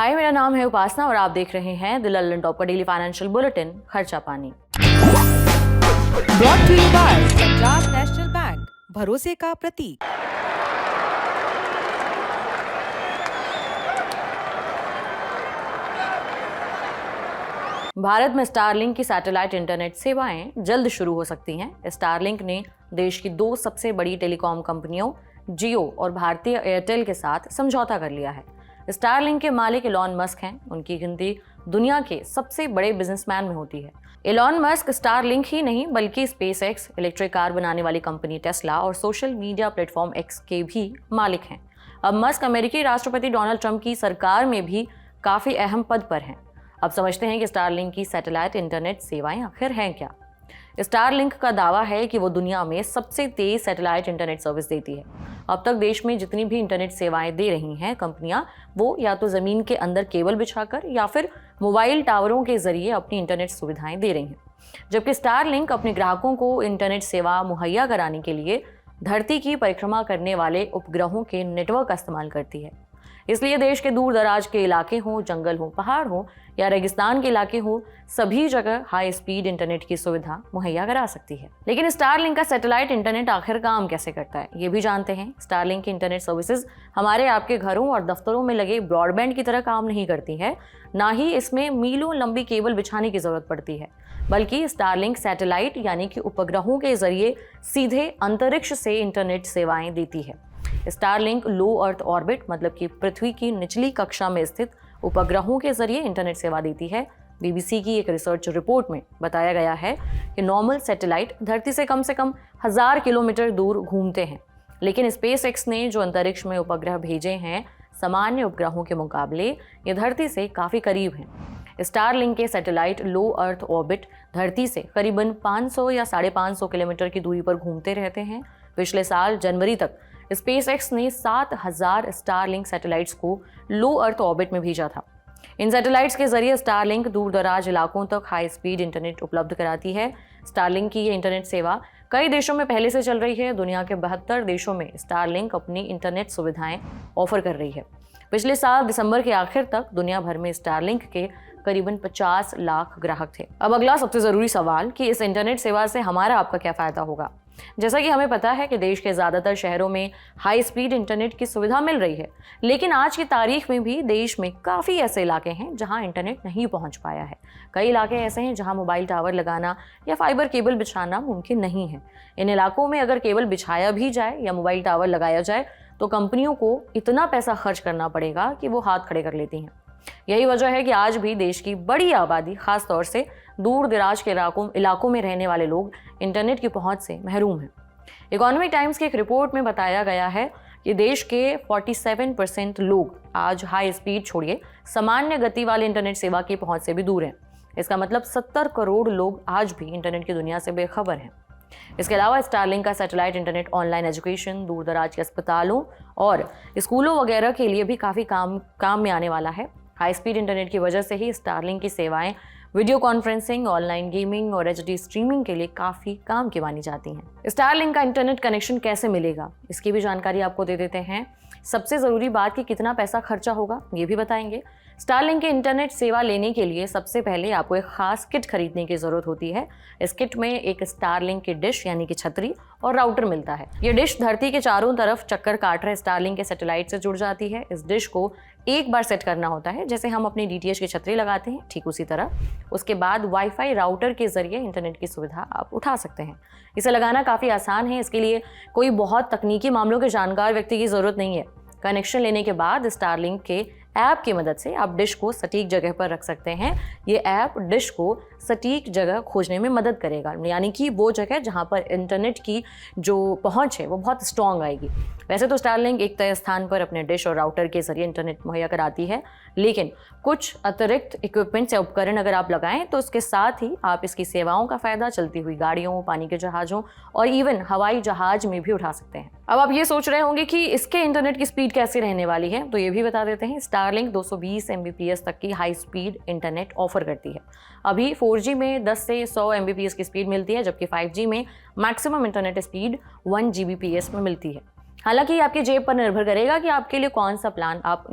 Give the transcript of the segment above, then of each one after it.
हाय, मेरा नाम है उपासना और आप देख रहे हैं द लंदन टॉप का डेली फाइनेंशियल बुलेटिन खर्चा पानी। Brought to you by Punjab National Bank, भरोसे का प्रतीक। भारत में स्टारलिंक की सैटेलाइट इंटरनेट सेवाएं जल्द शुरू हो सकती हैं। स्टारलिंक ने देश की दो सबसे बड़ी टेलीकॉम कंपनियों जियो और भारतीय एयरटेल के साथ समझौता कर लिया है। स्टारलिंक के मालिक एलॉन मस्क हैं। उनकी गिनती दुनिया के सबसे बड़े बिजनेसमैन में होती है। एलॉन मस्क स्टारलिंक ही नहीं बल्कि स्पेसएक्स, इलेक्ट्रिक कार बनाने वाली कंपनी टेस्ला और सोशल मीडिया प्लेटफॉर्म एक्स के भी मालिक हैं। अब मस्क अमेरिकी राष्ट्रपति डोनाल्ड ट्रंप की सरकार में भी काफी अहम पद पर हैं। अब समझते हैं कि स्टारलिंक की सैटेलाइट इंटरनेट सेवाएं आखिर हैं क्या। स्टारलिंक का दावा है कि वो दुनिया में सबसे तेज सैटेलाइट इंटरनेट सर्विस देती है। अब तक देश में जितनी भी इंटरनेट सेवाएं दे रही हैं कंपनियां, वो या तो जमीन के अंदर केबल बिछाकर या फिर मोबाइल टावरों के जरिए अपनी इंटरनेट सुविधाएं दे रही हैं। जबकि स्टारलिंक अपने ग्राहकों को इंटरनेट सेवा मुहैया कराने के लिए धरती की परिक्रमा करने वाले उपग्रहों के नेटवर्क का इस्तेमाल करती है। इसलिए देश के दूर दराज के इलाके हों, जंगल हो, पहाड़ हो या रेगिस्तान के इलाके हो, सभी जगह हाई स्पीड इंटरनेट की सुविधा मुहैया करा सकती है। लेकिन स्टारलिंक का सैटेलाइट इंटरनेट आखिर काम कैसे करता है, ये भी जानते हैं। स्टारलिंक की इंटरनेट सर्विसेज हमारे आपके घरों और दफ्तरों में लगे ब्रॉडबैंड की तरह काम नहीं करती है। ना ही इसमें मीलों लंबी केबल बिछाने की जरूरत पड़ती है, बल्कि स्टारलिंक सैटेलाइट यानी कि उपग्रहों के जरिए सीधे अंतरिक्ष से इंटरनेट सेवाएं देती है। स्टारलिंक लो अर्थ ऑर्बिट मतलब कि पृथ्वी की निचली कक्षा में स्थित उपग्रहों के जरिए इंटरनेट सेवा देती है। बीबीसी की एक रिसर्च रिपोर्ट में बताया गया है कि नॉर्मल सैटेलाइट धरती से कम 1000 किलोमीटर दूर घूमते हैं, लेकिन स्पेसएक्स ने जो अंतरिक्ष में उपग्रह भेजे हैं, सामान्य उपग्रहों के मुकाबले ये धरती से काफ़ी करीब हैं। स्टारलिंक के सैटेलाइट लो अर्थ ऑर्बिट धरती से करीबन 500 या 550 किलोमीटर की दूरी पर घूमते रहते हैं। पिछले साल जनवरी तक स्पेसएक्स ने 7000 स्टारलिंक सैटेलाइट्स को लो अर्थ ऑर्बिट में भेजा था। इन सैटेलाइट्स के जरिए स्टारलिंक दूर दराज इलाकों तक हाई स्पीड इंटरनेट उपलब्ध कराती है। स्टारलिंक की ये इंटरनेट सेवा कई देशों में पहले से चल रही है। दुनिया के 72 देशों में स्टारलिंक अपनी इंटरनेट सुविधाएं ऑफर कर रही है। पिछले साल दिसंबर के आखिर तक दुनिया भर में स्टारलिंक के करीबन 50 लाख ग्राहक थे। अब अगला सबसे जरूरी सवाल कि इस इंटरनेट सेवा से हमारा आपका क्या फायदा होगा। जैसा कि हमें पता है कि देश के ज़्यादातर शहरों में हाई स्पीड इंटरनेट की सुविधा मिल रही है, लेकिन आज की तारीख में भी देश में काफ़ी ऐसे इलाके हैं जहां इंटरनेट नहीं पहुंच पाया है। कई इलाके ऐसे हैं जहां मोबाइल टावर लगाना या फाइबर केबल बिछाना मुमकिन नहीं है। इन इलाकों में अगर केबल बिछाया भी जाए या मोबाइल टावर लगाया जाए तो कंपनियों को इतना पैसा खर्च करना पड़ेगा कि वो हाथ खड़े कर लेती हैं। यही वजह है कि आज भी देश की बड़ी आबादी, खास तौर से दूर दराज के इलाकों में रहने वाले लोग इंटरनेट की पहुंच से महरूम हैं। इकोनॉमिक टाइम्स की एक रिपोर्ट में बताया गया है कि देश के 47% लोग आज हाई स्पीड छोड़िए सामान्य गति वाले इंटरनेट सेवा की पहुंच से भी दूर हैं। इसका मतलब 70 करोड़ लोग आज भी इंटरनेट की दुनिया से बेखबर हैं। इसके अलावा स्टारलिंक का सैटेलाइट इंटरनेट ऑनलाइन एजुकेशन, दूर दराज के अस्पतालों और स्कूलों वगैरह के लिए भी काफ़ी काम में आने वाला है। हाई स्पीड इंटरनेट की वजह से ही स्टारलिंक की सेवाएं वीडियो कॉन्फ्रेंसिंग, ऑनलाइन गेमिंग और एचडी स्ट्रीमिंग के लिए काफ़ी काम की मानी जाती हैं। स्टारलिंक का इंटरनेट कनेक्शन कैसे मिलेगा, इसकी भी जानकारी आपको दे देते हैं। सबसे ज़रूरी बात कि कितना पैसा खर्चा होगा ये भी बताएंगे। स्टारलिंक के इंटरनेट सेवा लेने के लिए सबसे पहले आपको एक खास किट खरीदने की ज़रूरत होती है। इस किट में एक स्टारलिंक की डिश यानी कि छतरी और राउटर मिलता है। ये डिश धरती के चारों तरफ चक्कर काट रहे स्टारलिंक के सैटेलाइट से जुड़ जाती है। इस डिश को एक बार सेट करना होता है, जैसे हम अपनी डीटीएच की छतरी लगाते हैं, ठीक उसी तरह। उसके बाद वाईफाई राउटर के जरिए इंटरनेट की सुविधा आप उठा सकते हैं। इसे लगाना काफ़ी आसान है। इसके लिए कोई बहुत तकनीकी मामलों के जानकार व्यक्ति की ज़रूरत नहीं है। कनेक्शन लेने के बाद स्टारलिंक के ऐप की मदद से आप डिश को सटीक जगह पर रख सकते हैं। ये ऐप डिश को सटीक जगह खोजने में मदद करेगा, यानी कि वो जगह जहाँ पर इंटरनेट की जो पहुँच है वो बहुत स्ट्रॉन्ग आएगी। वैसे तो स्टारलिंक एक तय स्थान पर अपने डिश और राउटर के जरिए इंटरनेट मुहैया कराती है, लेकिन कुछ अतिरिक्त इक्विपमेंट्स या उपकरण अगर आप लगाएं तो उसके साथ ही आप इसकी सेवाओं का फ़ायदा चलती हुई गाड़ियों, पानी के जहाज़ों और इवन हवाई जहाज में भी उठा सकते हैं। अब आप ये सोच रहे होंगे कि इसके इंटरनेट की स्पीड कैसी रहने वाली है, तो ये भी बता देते हैं। स्टारलिंक 220 MBPS तक की हाई स्पीड इंटरनेट ऑफर करती है। अभी 4G में 10 से 100 MBPS की स्पीड मिलती है, जबकि 5G में मैक्सिमम इंटरनेट स्पीड 1 Gbps में मिलती है। हालांकि ये आपकी जेब पर निर्भर करेगा कि आपके लिए कौन सा प्लान आप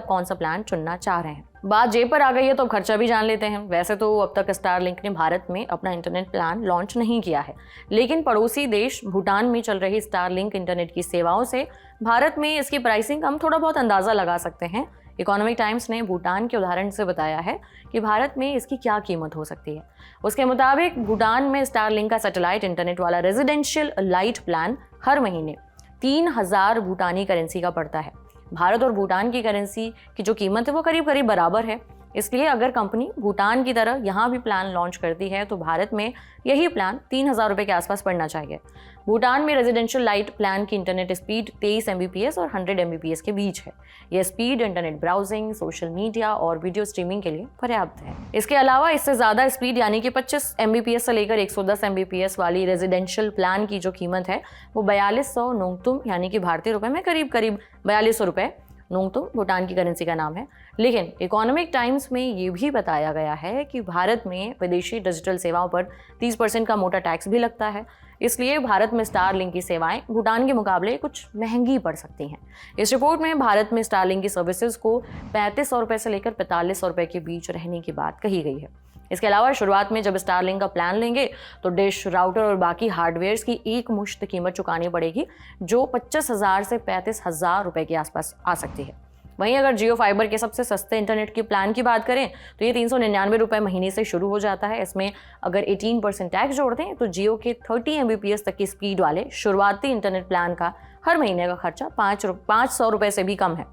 कौन सा प्लान चुनना चाह रहे हैं। बात जेब पर आ गई है तो अब खर्चा भी जान लेते हैं। वैसे तो अब तक स्टारलिंक ने भारत में अपना इंटरनेट प्लान लॉन्च नहीं किया है, लेकिन पड़ोसी देश भूटान में चल रही स्टारलिंक इंटरनेट की सेवाओं से भारत में इसकी प्राइसिंग हम थोड़ा बहुत अंदाजा लगा सकते हैं। इकोनॉमिक टाइम्स ने भूटान के उदाहरण से बताया है कि भारत में इसकी क्या कीमत हो सकती है। उसके मुताबिक भूटान में स्टारलिंक का सैटेलाइट इंटरनेट वाला रेजिडेंशियल लाइट प्लान हर महीने 3000 भूटानी करेंसी का पड़ता है। भारत और भूटान की करेंसी की जो कीमत है वो करीब करीब बराबर है। इसलिए अगर कंपनी भूटान की तरह यहाँ भी प्लान लॉन्च करती है तो भारत में यही प्लान 3000 रुपये के आसपास पड़ना चाहिए। भूटान में रेजिडेंशियल लाइट प्लान की इंटरनेट स्पीड 23 Mbps और 100 Mbps के बीच है। यह speed internet browsing, social media और वीडियो स्ट्रीमिंग के लिए पर्याप्त है। इसके अलावा इससे ज़्यादा स्पीड यानी कि 25 Mbps से लेकर 110 Mbps वाली रेजिडेंशियल प्लान की जो कीमत है वो 4200 नोंगतुम यानी कि भारतीय रुपये में करीब करीब 4200 रुपये, नोंगतुम भूटान की करेंसी का नाम है। लेकिन इकोनॉमिक टाइम्स में ये भी बताया गया है कि भारत में विदेशी डिजिटल सेवाओं पर 30% का मोटा टैक्स भी लगता है। इसलिए भारत में स्टारलिंक की सेवाएं भूटान के मुकाबले कुछ महंगी पड़ सकती हैं। इस रिपोर्ट में भारत में स्टारलिंक की सर्विसेज को 3500 रुपये से लेकर 4500 रुपये के बीच रहने की बात कही गई है। इसके अलावा शुरुआत में जब स्टारलिंक का प्लान लेंगे तो डिश, राउटर और बाकी हार्डवेयर्स की एक मुश्त कीमत चुकानी पड़ेगी जो 25,000 से 35,000 रुपये के आसपास आ सकती है। वहीं अगर जियो फाइबर के सबसे सस्ते इंटरनेट के प्लान की बात करें तो ये 399 रुपये महीने से शुरू हो जाता है। इसमें अगर 18% टैक्स जोड़ दें तो जियो के 30 Mbps तक की स्पीड वाले शुरुआती इंटरनेट प्लान का हर महीने का खर्चा 500 रुपये से भी कम है।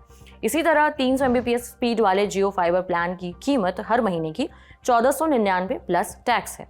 इसी तरह 300 Mbps स्पीड वाले जियो फाइबर प्लान की कीमत हर महीने की 1499 प्लस टैक्स है।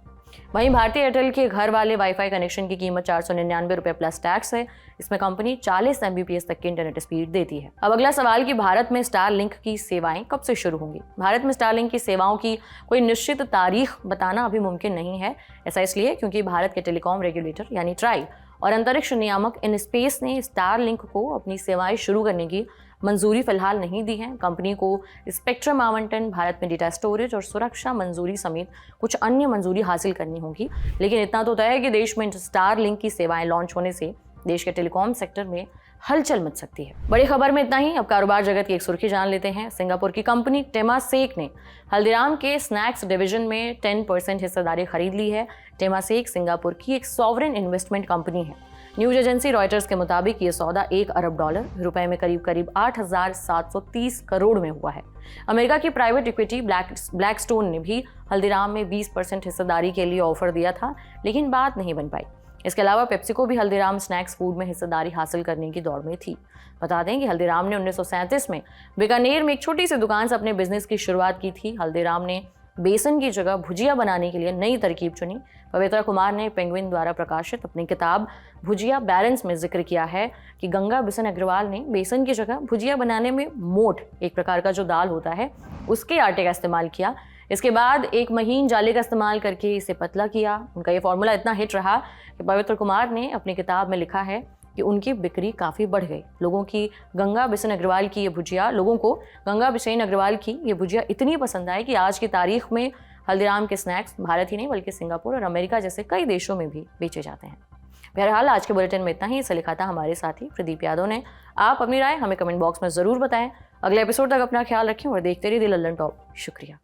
वहीं भारतीय एयरटेल के घर वाले वाईफाई कनेक्शन की कीमत 499 रुपये प्लस टैक्स है। इसमें कंपनी 40 Mbps तक की इंटरनेट स्पीड देती है। अब अगला सवाल कि भारत में स्टारलिंक की सेवाएं कब से शुरू होंगी। भारत में स्टारलिंक की सेवाओं की कोई निश्चित तारीख बताना अभी मुमकिन नहीं है। ऐसा इसलिए क्योंकि भारत के टेलीकॉम रेगुलेटर यानी ट्राई और अंतरिक्ष नियामक इन स्पेस ने स्टारलिंक को अपनी सेवाएं शुरू करने की मंजूरी फिलहाल नहीं दी है। कंपनी को स्पेक्ट्रम आवंटन, भारत में डेटा स्टोरेज और सुरक्षा मंजूरी समेत कुछ अन्य मंजूरी हासिल करनी होगी। लेकिन इतना तो तय है कि देश में स्टारलिंक की सेवाएं लॉन्च होने से देश के टेलीकॉम सेक्टर में हलचल मच सकती है। बड़ी खबर में इतना ही। अब कारोबार जगत की एक सुर्खी जान लेते हैं। सिंगापुर की कंपनी टेमासेक ने हल्दीराम के स्नैक्स डिवीजन में 10% हिस्सेदारी खरीद ली है। टेमासेक सिंगापुर की एक सॉवरेन इन्वेस्टमेंट कंपनी है। न्यूज एजेंसी रॉयटर्स के मुताबिक ये सौदा $1 अरब रुपए में करीब करीब 8,730 करोड़ में हुआ है। अमेरिका की प्राइवेट इक्विटी ब्लैकस्टोन ने भी हल्दीराम में 20% हिस्सेदारी के लिए ऑफर दिया था, लेकिन बात नहीं बन पाई। इसके अलावा पेप्सिको भी हल्दीराम स्नैक्स फूड में हिस्सेदारी हासिल करने की दौड़ में थी। बता दें कि हल्दीराम ने 1937 में बीकानेर में एक छोटी सी दुकान से अपने बिजनेस की शुरुआत की थी। हल्दीराम ने बेसन की जगह भुजिया बनाने के लिए नई तरकीब चुनी। पवित्रा कुमार ने पेंगुइन द्वारा प्रकाशित अपनी किताब भुजिया बैलेंस में जिक्र किया है कि गंगा बिशन अग्रवाल ने बेसन की जगह भुजिया बनाने में मोठ, एक प्रकार का जो दाल होता है, उसके आटे का इस्तेमाल किया। इसके बाद एक महीन जाले का इस्तेमाल करके इसे पतला किया। उनका ये फॉर्मूला इतना हिट रहा कि पवित्र कुमार ने अपनी किताब में लिखा है कि उनकी बिक्री काफ़ी बढ़ गई। लोगों को गंगा बिशन अग्रवाल की ये भुजिया इतनी पसंद आई कि आज की तारीख में हल्दीराम के स्नैक्स भारत ही नहीं बल्कि सिंगापुर और अमेरिका जैसे कई देशों में भी बेचे जाते हैं। बहरहाल आज के बुलेटिन में इतना ही। इसे लिखा था हमारे साथी प्रदीप यादव ने। आप अपनी राय हमें कमेंट बॉक्स में ज़रूर बताएं। अगले एपिसोड तक अपना ख्याल रखें और देखते रहिए द लल्लन टॉप। शुक्रिया।